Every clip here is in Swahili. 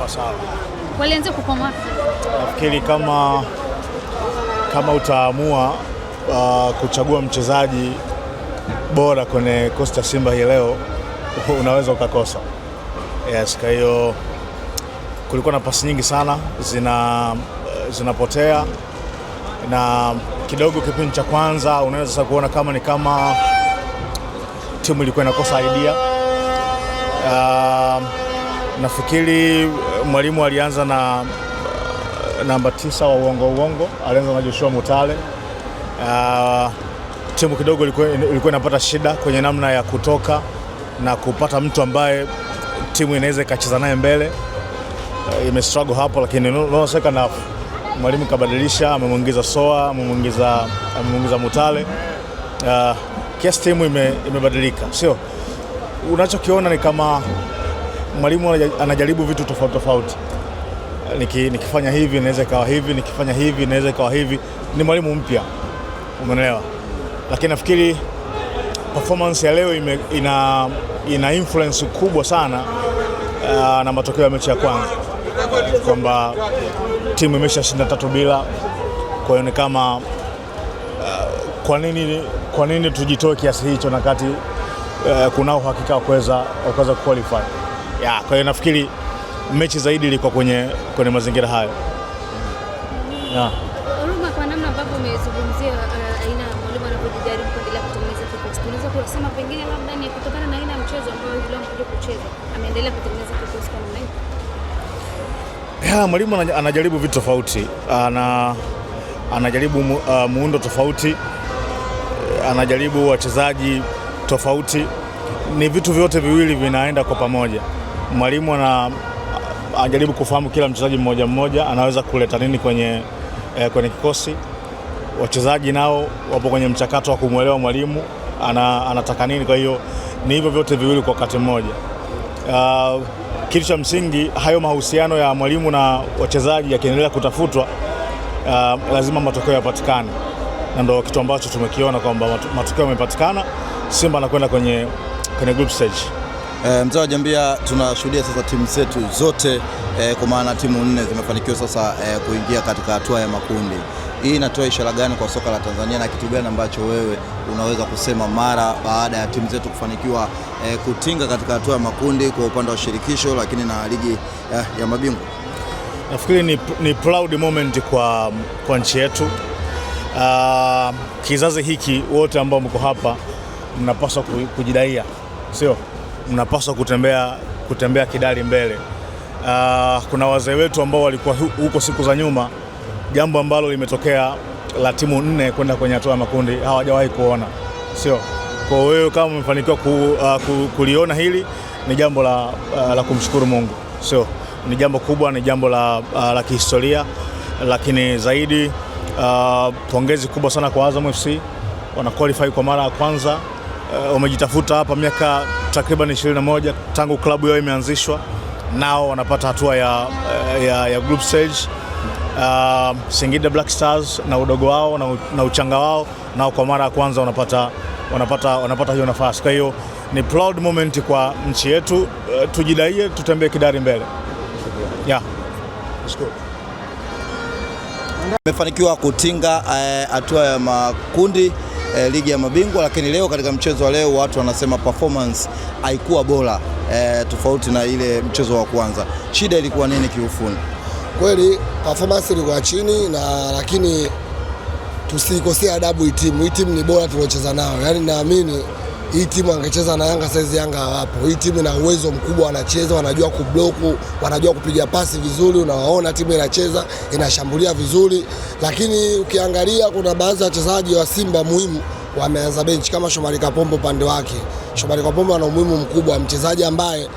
kwa sawa. Walianza kupoma. Nafikiri kama utaamua kuchagua mchezaji bora kwenye Costa Simba hii leo, unaweza ukakosa. Yes, kwa hiyo kulikuwa na pasi nyingi sana zinapotea, na kidogo kipindi cha kwanza unaweza sasa kuona kama timu ilikuwa inakosa idea. Nafikiri mwalimu alianza na namba 9 wa uongo, alianza na Joshua Mutale. Timu kidogo ilikuwa inapata shida kwenye namna ya kutoka na kupata mtu ambaye timu inaweza ikacheza naye mbele. Imestruggle hapo, lakini no second half mwalimu kabadilisha, amemwingiza Soa, amemwingiza Mutale. Kiasi timu imebadilika. Sio unachokiona ni kama mwalimu anajaribu vitu tofauti. Nikifanya hivi inaweza ikawa hivi, nikifanya hivi inaweza ikawa hivi. Ni mwalimu mpya, umeelewa? Lakini nafikiri performance ya leo ina influence kubwa sana na matokeo ya mechi ya kwanza, kwamba timu imeshashinda 3-0. Kwa hiyo ni kama kwa nini tujitoe kiasi hicho na kati kuna uhakika wa kuweza kuqualify. Kwa hiyo nafikiri mechi zaidi ilikuwa kwenye mazingira hayo. Ruma, kwa namna ambavyo umezungumzia aina mwalimu anapojaribu kuendelea kutengeneza kikosi, tunaweza kusema pengine labda ni kutokana na aina ya mchezo ambao yule anakuja kucheza ameendelea kutengeneza kikosi kwa namna hiyo. Mwalimu anajaribu vitu tofauti, anajaribu muundo tofauti, anajaribu wachezaji tofauti. Ni vitu vyote viwili vinaenda kwa pamoja. Mwalimu anajaribu kufahamu kila mchezaji mmoja anaweza kuleta nini kwenye kikosi. Wachezaji nao wapo kwenye mchakato wa kumwelewa mwalimu anataka nini. Kwa hiyo ni hivyo vyote viwili kwa wakati mmoja. Kitu cha msingi, hayo mahusiano ya mwalimu na wachezaji yakiendelea kutafutwa, lazima matokeo yapatikane, na ndio kitu ambacho tumekiona kwamba matokeo yamepatikana. Simba anakwenda kwenye group stage. Mzee wa Jambia, tunashuhudia sasa timu zetu zote kwa maana timu 4 zimefanikiwa sasa kuingia katika hatua ya makundi. Hii inatoa ishara gani kwa soka la Tanzania, na kitu gani ambacho wewe unaweza kusema mara baada ya timu zetu kufanikiwa kutinga katika hatua ya makundi kwa upande wa shirikisho, lakini na ligi ya mabingwa? Nafikiri ni proud moment kwa nchi yetu. Kizazi hiki wote ambao mko hapa mnapaswa kujidaia, sio? Mnapaswa kutembea kidari mbele. Kuna wazee wetu ambao walikuwa huko siku za nyuma, jambo ambalo limetokea la timu 4 kwenda kwenye hatua ya makundi hawajawahi kuona, sio? Kwa hiyo kama umefanikiwa kuliona hili, ni jambo la kumshukuru Mungu, sio? Ni jambo kubwa, ni jambo la kihistoria. Lakini zaidi pongezi kubwa sana kwa Azam FC, wana qualify kwa mara ya kwanza. Wamejitafuta hapa miaka takriban 21 tangu klabu yao imeanzishwa, nao wanapata hatua ya group stage. Singida Black Stars na udogo wao na uchanga wao, nao kwa mara ya kwanza wanapata hiyo nafasi. Kwa hiyo ni proud moment kwa nchi yetu. Tujidaie, tutembee kidari mbele. Tumefanikiwa kutinga hatua ya makundi ligi ya mabingwa, lakini leo katika mchezo wa leo watu wanasema performance haikuwa bora tofauti na ile mchezo wa kwanza. Shida ilikuwa nini kiufundi? Kweli performance ilikuwa chini, lakini tusikosea adabu hii timu. Hii timu ni bora tuliocheza nao. Yaani naamini hii timu angecheza na Yanga saizi Yanga hawapo. Hii timu ina uwezo mkubwa, wanacheza, wanajua kubloku, wanajua kupiga pasi vizuri, unawaona timu inacheza, inashambulia vizuri. Lakini ukiangalia kuna baadhi ya wachezaji wa Simba muhimu wameanza bench, kama Shomari Kapombe upande wake. Shomari Kapombe ana umuhimu mkubwa, mchezaji ambaye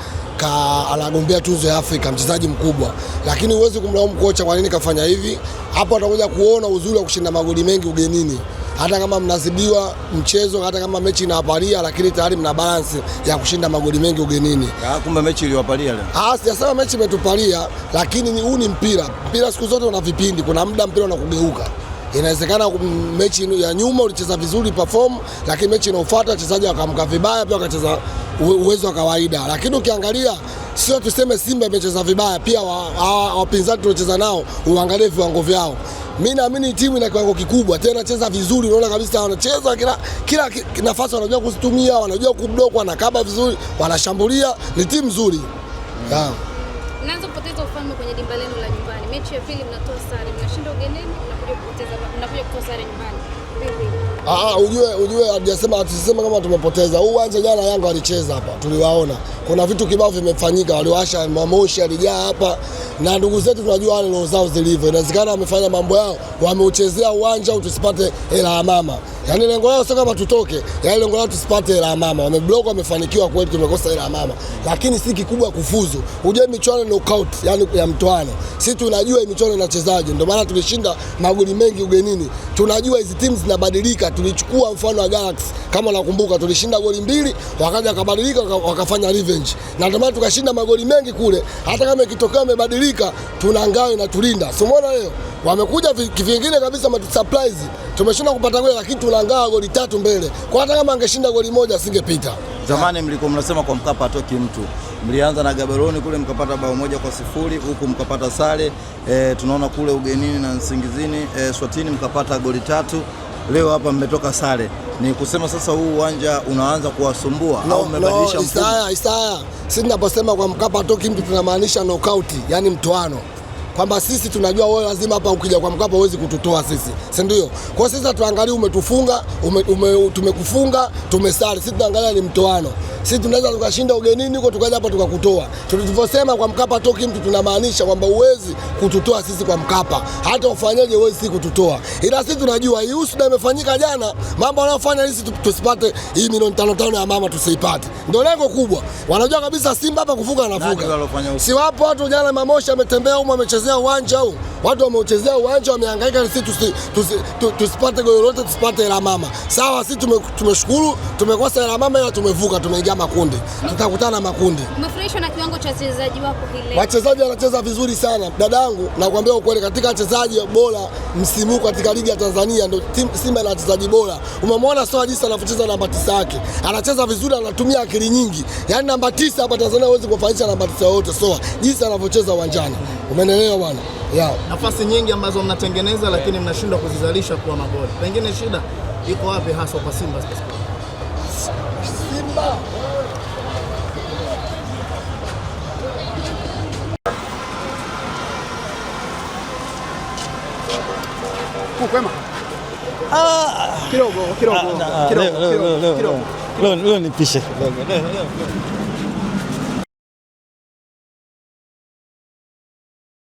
anagombea tuzo ya Afrika, mchezaji mkubwa. Lakini huwezi kumlaumu kocha kwa nini kafanya hivi. Hapo atakuja kuona uzuri wa kushinda magoli mengi ugenini. Hata kama mnazidiwa mchezo, hata kama mechi inawapalia, lakini tayari mna balance ya kushinda magoli mengi ugenini. Kumbe mechi iliwapalia leo. Sijasema mechi imetupalia, lakini huu ni mpira. Mpira siku zote una vipindi, kuna muda mpira unakugeuka. Inawezekana mechi ya nyuma ulicheza vizuri perform, lakini mechi inayofuata wachezaji wakamka vibaya, pia wakacheza uwezo wa kawaida. Lakini ukiangalia Sio tuseme Simba imecheza vibaya, pia wapinzani tunacheza nao uangalie viwango vyao. Mimi naamini timu ina kiwango kikubwa, tena inacheza vizuri, unaona kabisa wanacheza kila nafasi wanajua kuzitumia, wanajua kublock, wanakaba vizuri, wanashambulia, ni timu nzuri. Mnaanza kupoteza ufalme kwenye dimba lenu la nyumbani. Mechi ya pili mnatoa sare, mnashinda ugenini, mnakuja kutoa sare nyumbani. Ujue tusisema kama tumepoteza. Huu uwanja jana Yanga walicheza hapa, tuliwaona. Kuna vitu kibao vimefanyika, waliwasha mamoshi alijaa hapa, na ndugu zetu tunajua wale roho zao zilivyo. Inawezekana wamefanya mambo yao, wameuchezea uwanja au tusipate hela ya mama. Yaani lengo lao sio kama tutoke, yaani lengo lao tusipate hela ya mama. Wameblock, wamefanikiwa kweli, tumekosa hela ya mama. Lakini si kikubwa kufuzu. Ujue michuano knockout, yani ya mtoano. Sisi tunajua hii michuano inachezaje. Ndio maana tulishinda magoli mengi ugenini. Tunajua hizi timu zinabadilika. Tulichukua mfano wa Galaxy, kama nakumbuka, tulishinda goli 2, wakaja wakabadilika wakafanya revenge. Na ndio maana tukashinda magoli mengi kule. Hata kama ikitokea wamebadilika, tuna ngao inatulinda. So umeona leo wamekuja vingine kabisa surprise. Tumeshinda kupata goli lakini tunangaa goli 3 mbele. Kwa hata kama angeshinda goli 1 asingepita. Zamani mlikuwa mnasema kwa Mkapa hatoki mtu. Mlianza na Gaborone kule mkapata bao 1-0, huku mkapata sare. Tunaona kule ugenini na Nsingizini, Swatini mkapata goli 3. Leo hapa mmetoka sare. Ni kusema sasa huu uwanja unaanza kuwasumbua au mmebadilisha mfumo? Isaya. Sisi tunaposema kwa Mkapa hatoki mtu tunamaanisha knockout, yani mtoano. Kwamba sisi tunajua wewe lazima hapa ukija kwa Mkapa huwezi kututoa sisi, si ndio? Kwa sisi tuangalie umetufunga, tumekufunga, tumesali. Sisi tunaangalia ni mtoano. Sisi tunaweza tukashinda ugenini huko tukaja hapa tukakutoa. Tulivyosema kwa Mkapa toki mtu tunamaanisha kwamba uwezi kututoa sisi kwa Mkapa. Hata ufanyaje uwezi sisi kututoa. Ila sisi tunajua hii usida imefanyika jana, mambo wanayofanya sisi tusipate hii milioni 5 ya mama tusiipate. Ndio lengo kubwa. Wanajua kabisa Simba hapa kufunga anafunga. Si wapo watu jana Mamoshi ametembea huko amechezea uwanja huu. Watu wameuchezea uwanja wamehangaika sisi tusipate goli lolote tusipate hela mama. Sawa sisi tumeshukuru, tumekosa hela mama ila tumevuka tumeingia makundi. Tutakutana makundi. Umefurahishwa na kiwango cha wachezaji wako hili? Wachezaji wanacheza vizuri sana. Dadangu nakwambia ukweli katika wachezaji bora msimu katika ligi ya Tanzania ndio Simba ina wachezaji bora. Umemwona Soa jinsi anavyocheza namba 9 yake. Anacheza vizuri anatumia akili nyingi. Yaani namba 9 hapa Tanzania huwezi kufanisha namba 9 yote Soa. Jinsi anavyocheza uwanjani. Umeelewa bwana? Nafasi nyingi ambazo mnatengeneza lakini mnashindwa kuzizalisha kuwa magoli. Pengine shida iko wapi hasa kwa Simba? Simba kwema. Kidogo. Leo nipishe kidogo.